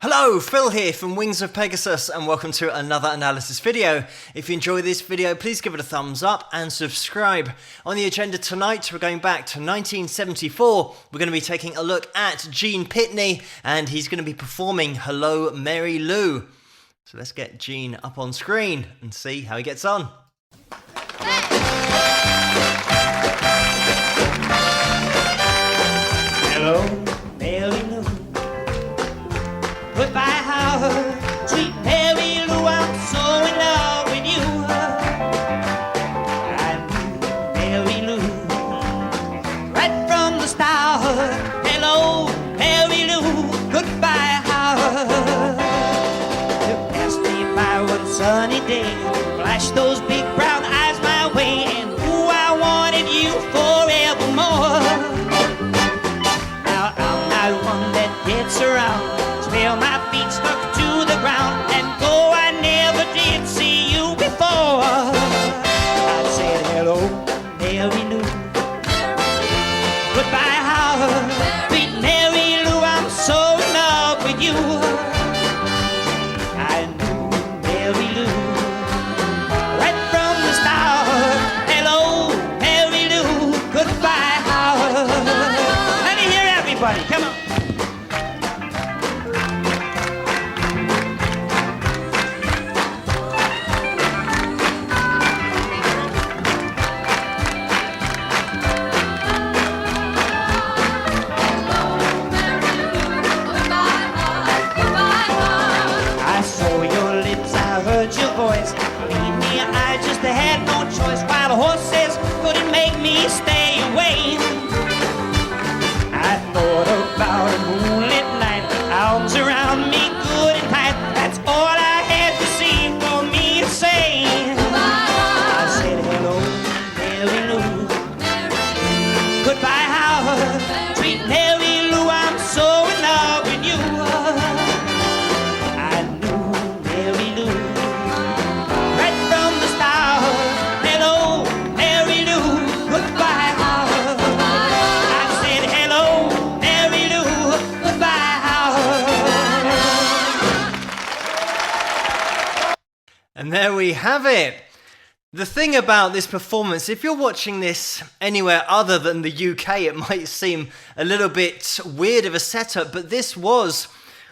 Hello, Phil here from Wings of Pegasus and welcome to another analysis video. If you enjoy this video, please give it a thumbs up and subscribe. On the agenda tonight, we're going back to 1974. We're going to be taking a look at Gene Pitney and he's going to be performing Hello, Mary Lou. So let's get Gene up on screen and see how he gets on. Hello, Mary Lou. Goodbye, how sweet Mary Lou, I'm so in love with you. I'm Mary Lou, right from the start. Hello, Mary Lou, goodbye, how you asked me by one sunny day, flash those big brown eyes my way, and ooh, I wanted you forevermore. Now I'm not one that gets around, till my feet stuck to the ground, and though I never did see you before, I said hello, Mary Lou. Goodbye, how sweet Mary Lou, I'm so in love with you. I knew Mary Lou right from the start. Hello, Mary Lou. Goodbye, how. Let me hear everybody. Come on. Your voice, believe me, I just had no choice. While the horses couldn't make me stay away, I thought about a moonlit night, arms around me good and tight. That's all I had to see for me to say. I said hello, Mary Lou. Goodbye, how sweet Mary Lou, I'm so in love with you. I knew Mary Lou right from the start. Hello, Mary Lou. Goodbye, how. I said hello, Mary Lou. Goodbye, how. And there we have it. The thing about this performance, if you're watching this anywhere other than the UK, it might seem a little bit weird of a setup, but this was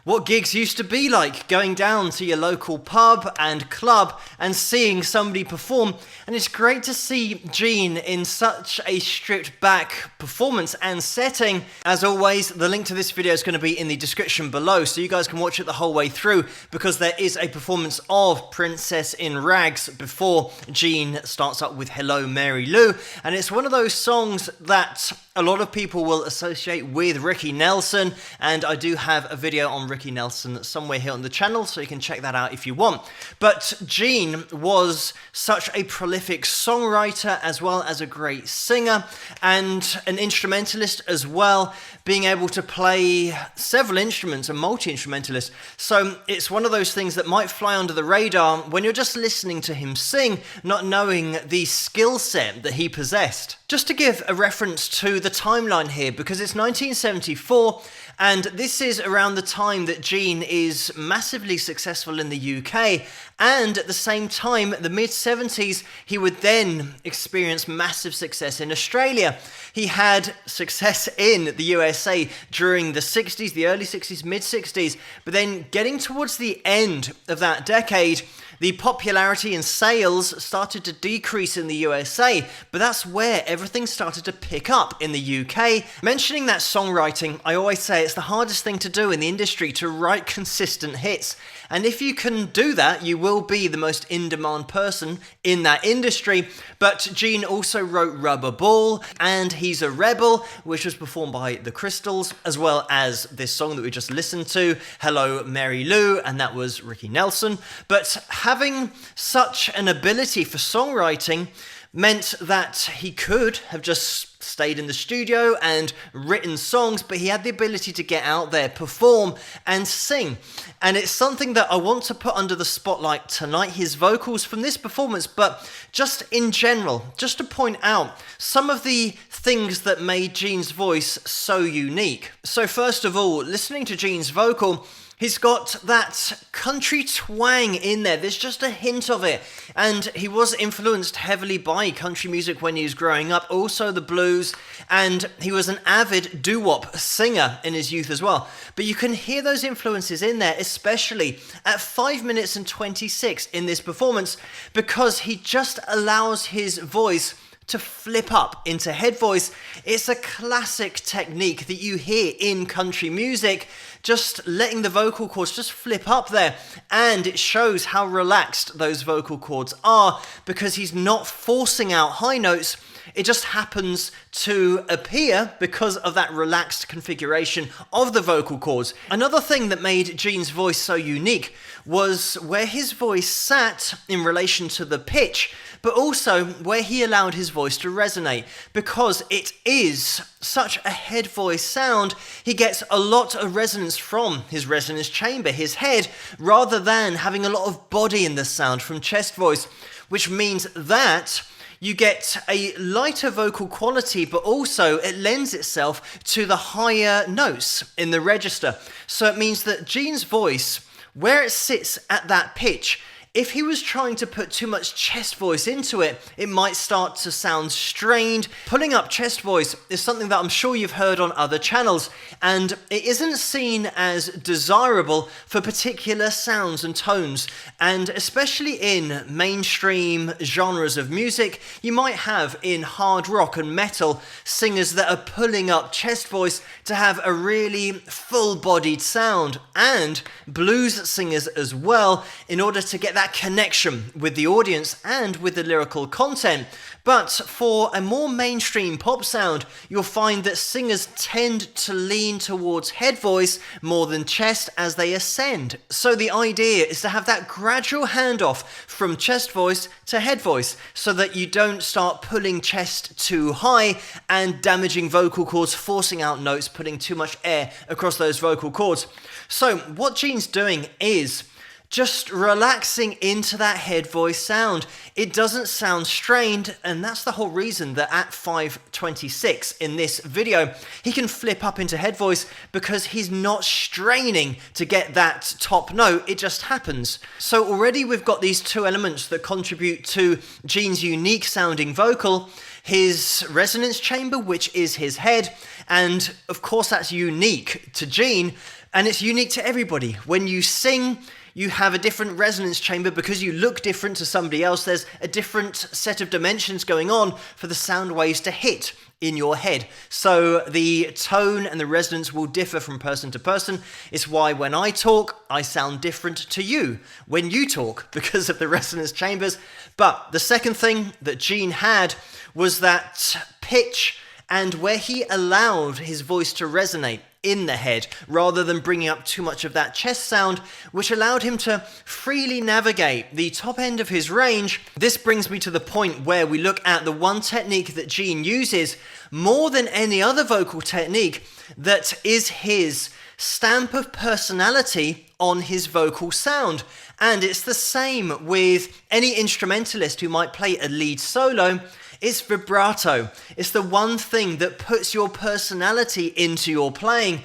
what gigs used to be like, going down to your local pub and club and seeing somebody perform. And it's great to see Gene in such a stripped back performance and setting. As always, the link to this video is going to be in the description below, so you guys can watch it the whole way through, because there is a performance of Princess in Rags before Gene starts up with Hello, Mary Lou. And it's one of those songs that a lot of people will associate with Ricky Nelson, and I do have a video on Ricky Nelson somewhere here on the channel, so you can check that out if you want. But Gene was such a prolific songwriter as well as a great singer and an instrumentalist as well, being able to play several instruments, a multi-instrumentalist. So it's one of those things that might fly under the radar when you're just listening to him sing, not knowing the skill set that he possessed. Just to give a reference to the timeline here, because it's 1974, and this is around the time that Gene is massively successful in the UK, and at the same time, the mid-70s, he would then experience massive success in Australia. He had success in the USA during the 60s, the early 60s, mid-60s, but then getting towards the end of that decade, the popularity and sales started to decrease in the USA, but that's where everything started to pick up in the UK. Mentioning that songwriting, I always say it's the hardest thing to do in the industry, to write consistent hits. And if you can do that, you will be the most in-demand person in that industry. But Gene also wrote Rubber Ball and He's a Rebel, which was performed by the Crystals, as well as this song that we just listened to, Hello, Mary Lou, and that was Ricky Nelson. But having such an ability for songwriting meant that he could have just stayed in the studio and written songs, but he had the ability to get out there, perform and sing. And it's something that I want to put under the spotlight tonight, his vocals from this performance, but just in general, just to point out some of the things that made Gene's voice so unique. So first of all, listening to Gene's vocal, He's got that country twang in there. There's just a hint of it. And he was influenced heavily by country music when he was growing up, also the blues, and he was an avid doo-wop singer in his youth as well. But you can hear those influences in there, especially at 5 minutes and 26 in this performance, because he just allows his voice to flip up into head voice. It's a classic technique that you hear in country music, just letting the vocal cords just flip up there, and it shows how relaxed those vocal cords are because he's not forcing out high notes. It just happens to appear because of that relaxed configuration of the vocal cords. Another thing that made Gene's voice so unique was where his voice sat in relation to the pitch, but also where he allowed his voice to resonate. Because it is such a head voice sound, he gets a lot of resonance from his resonance chamber, his head, rather than having a lot of body in the sound from chest voice, which means that you get a lighter vocal quality, but also it lends itself to the higher notes in the register. So it means that Gene's voice, where it sits at that pitch, if he was trying to put too much chest voice into it, it might start to sound strained. Pulling up chest voice is something that I'm sure you've heard on other channels, and it isn't seen as desirable for particular sounds and tones. And especially in mainstream genres of music, you might have in hard rock and metal singers that are pulling up chest voice to have a really full-bodied sound, and blues singers as well, in order to get that connection with the audience and with the lyrical content. But for a more mainstream pop sound, you'll find that singers tend to lean towards head voice more than chest as they ascend. So the idea is to have that gradual handoff from chest voice to head voice, so that you don't start pulling chest too high and damaging vocal cords, forcing out notes, putting too much air across those vocal cords. So what Gene's doing is just relaxing into that head voice sound. It doesn't sound strained, and that's the whole reason that at 5:26 in this video, he can flip up into head voice, because he's not straining to get that top note. It just happens. So already we've got these two elements that contribute to Gene's unique sounding vocal: his resonance chamber, which is his head, and of course that's unique to Gene, and it's unique to everybody. When you sing, you have a different resonance chamber because you look different to somebody else. There's a different set of dimensions going on for the sound waves to hit in your head. So the tone and the resonance will differ from person to person. It's why when I talk, I sound different to you when you talk, because of the resonance chambers. But the second thing that Gene had was that pitch, and where he allowed his voice to resonate in the head rather than bringing up too much of that chest sound, which allowed him to freely navigate the top end of his range. This brings me to the point where we look at the one technique that Gene uses more than any other vocal technique that is his stamp of personality on his vocal sound. And it's the same with any instrumentalist who might play a lead solo. It's vibrato. It's the one thing that puts your personality into your playing.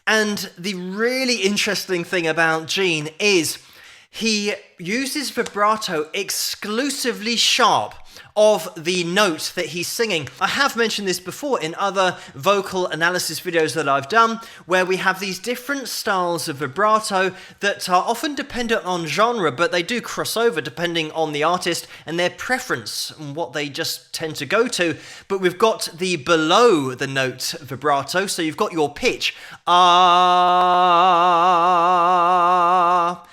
And the really interesting thing about Gene is he uses vibrato exclusively sharp of the note that he's singing. I have mentioned this before in other vocal analysis videos that I've done, where we have these different styles of vibrato that are often dependent on genre, but they do cross over depending on the artist and their preference and what they just tend to go to. But we've got the below the note vibrato, so you've got your pitch, ah,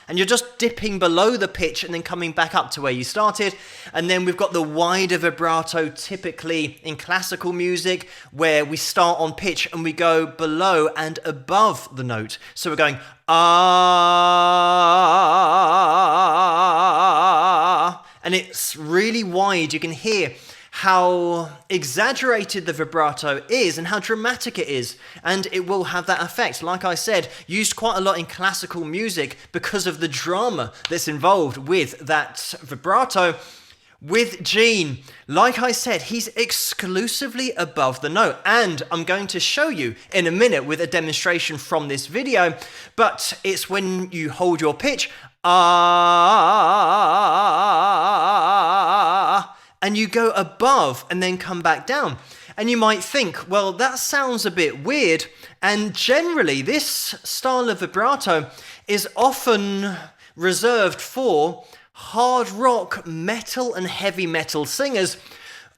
and you're just dipping below the pitch and then coming back up to where you started. And then we've got the wider vibrato, typically in classical music, where we start on pitch and we go below and above the note. So we're going ah, and it's really wide. You can hear how exaggerated the vibrato is and how dramatic it is, and it will have that effect. Like I said, used quite a lot in classical music because of the drama that's involved with that vibrato. With Gene, like I said, he's exclusively above the note, and I'm going to show you in a minute with a demonstration from this video, but it's when you hold your pitch, and you go above and then come back down. And you might think, well, that sounds a bit weird, and generally this style of vibrato is often reserved for hard rock, metal, and heavy metal singers.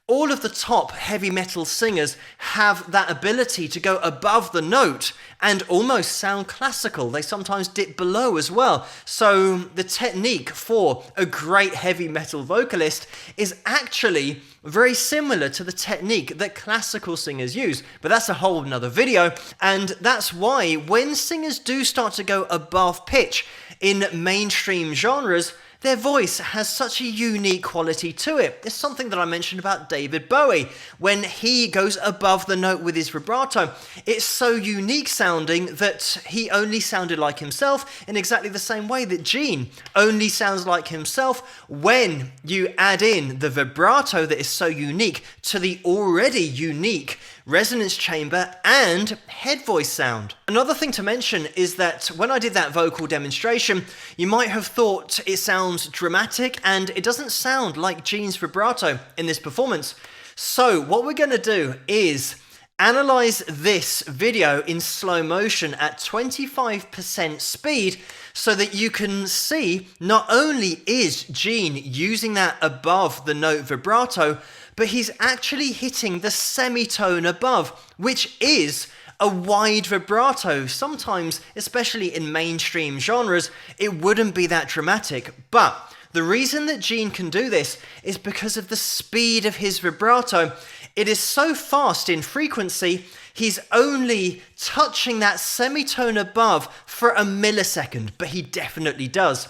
All of the top heavy metal singers have that ability to go above the note and almost sound classical. They sometimes dip below as well. So the technique for a great heavy metal vocalist is actually very similar to the technique that classical singers use. But that's a whole nother video. And that's why when singers do start to go above pitch in mainstream genres, their voice has such a unique quality to it. It's something that I mentioned about David Bowie. When he goes above the note with his vibrato, it's so unique sounding that he only sounded like himself in exactly the same way that Gene only sounds like himself when you add in the vibrato that is so unique to the already unique resonance chamber and head voice sound. Another thing to mention is that when I did that vocal demonstration, you might have thought it sounds dramatic, and it doesn't sound like Gene's vibrato in this performance. So what we're going to do is analyze this video in slow motion at 25% speed so that you can see not only is Gene using that above the note vibrato, but he's actually hitting the semitone above, which is a wide vibrato. Sometimes, especially in mainstream genres, it wouldn't be that dramatic. But the reason that Gene can do this is because of the speed of his vibrato. It is so fast in frequency, he's only touching that semitone above for a millisecond, but he definitely does.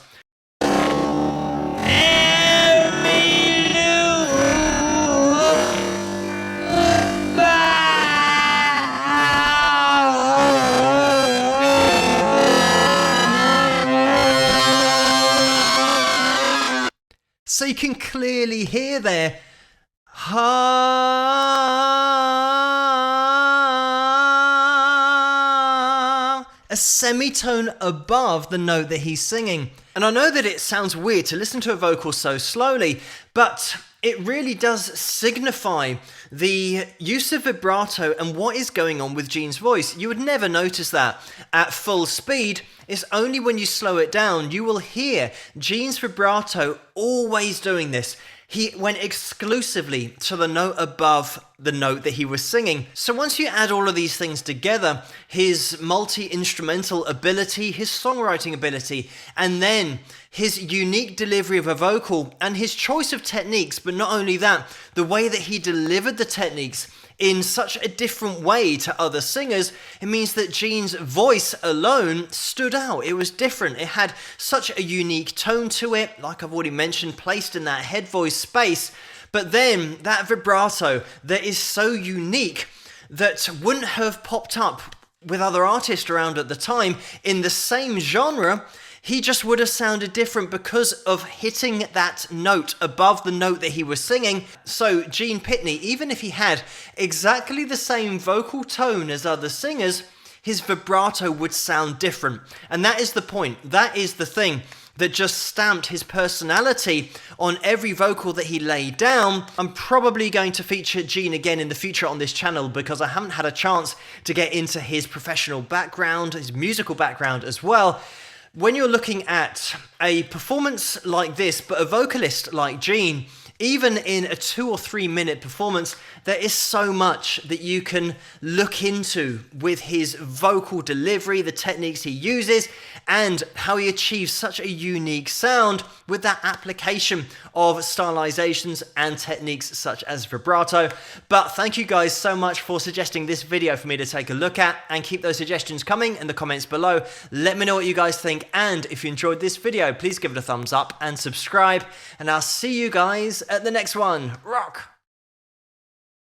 So you can clearly hear there, a semitone above the note that he's singing. And I know that it sounds weird to listen to a vocal so slowly, but it really does signify the use of vibrato and what is going on with Gene's voice. You would never notice that at full speed. It's only when you slow it down you will hear Gene's vibrato always doing this. He went exclusively to the note above the note that he was singing. So once you add all of these things together, his multi-instrumental ability, his songwriting ability, and then his unique delivery of a vocal and his choice of techniques, but not only that, the way that he delivered the techniques in such a different way to other singers, it means that Gene's voice alone stood out. It was different. It had such a unique tone to it, like I've already mentioned, placed in that head voice space. But then that vibrato that is so unique that wouldn't have popped up with other artists around at the time in the same genre, he just would have sounded different because of hitting that note above the note that he was singing. So Gene Pitney, even if he had exactly the same vocal tone as other singers, his vibrato would sound different. And that is the point. That is the thing that just stamped his personality on every vocal that he laid down. I'm probably going to feature Gene again in the future on this channel because I haven't had a chance to get into his professional background, his musical background as well. When you're looking at a performance like this, but a vocalist like Gene, even in a 2 or 3 minute performance, there is so much that you can look into with his vocal delivery, the techniques he uses, and how he achieves such a unique sound with that application of stylizations and techniques such as vibrato. But thank you guys so much for suggesting this video for me to take a look at, and keep those suggestions coming in the comments below. Let me know what you guys think, and if you enjoyed this video, please give it a thumbs up and subscribe, and I'll see you guys at the next one. Rock!